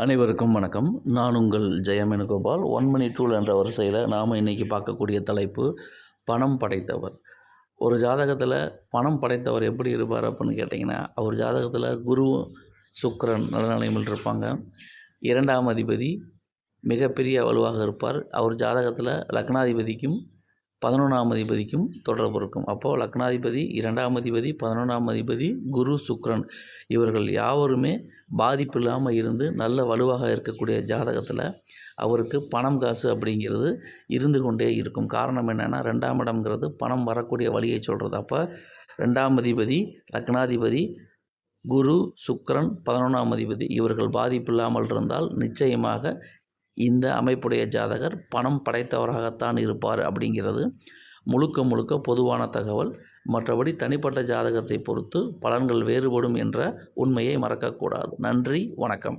அனைவருக்கும் வணக்கம். நான் உங்கள் ஜெயமேனுகோபால். 1 மணி டூல் என்ற வரிசையில் நாம் இன்றைக்கி பார்க்கக்கூடிய தலைப்பு பணம் படைத்தவர். ஒரு ஜாதகத்தில் பணம் படைத்தவர் எப்படி இருப்பார் அப்படின்னு கேட்டிங்கன்னா, அவர் ஜாதகத்தில் குரு சுக்கிரன் நல்ல நிலைமையில் இருப்பாங்க. 2ஆம் அதிபதி மிகப்பெரிய வலுவாக இருப்பார். அவர் ஜாதகத்தில் லக்னாதிபதிக்கும் 11ஆம் அதிபதிக்கும் தொடர்பு இருக்கும். அப்போது லக்னாதிபதி, 2ஆம் அதிபதி, 11ஆம் அதிபதி, குரு சுக்கிரன் இவர்கள் யாவருமே பாதிப்பு இல்லாமல் இருந்து நல்ல வலுவாக இருக்கக்கூடிய ஜாதகத்தில் அவருக்கு பணம் காசு அப்படிங்கிறது இருந்து கொண்டே இருக்கும். காரணம் என்னென்னா, 2ஆம் இடம்ங்கிறது பணம் வரக்கூடிய வழியை சொல்கிறது. அப்போ 2ஆம் அதிபதி, லக்னாதிபதி, குரு சுக்கிரன், 11ஆம் அதிபதி இவர்கள் பாதிப்பு இல்லாமல் இருந்தால் நிச்சயமாக இந்த அமைப்புடைய ஜாதகர் பணம் படைத்தவராகத்தான் இருப்பார் அப்படிங்கிறது முழுக்க முழுக்க பொதுவான தகவல். மற்றபடி தனிப்பட்ட ஜாதகத்தை பொறுத்து பலன்கள் வேறுபடும் என்ற உண்மையை மறக்கக்கூடாது. நன்றி, வணக்கம்.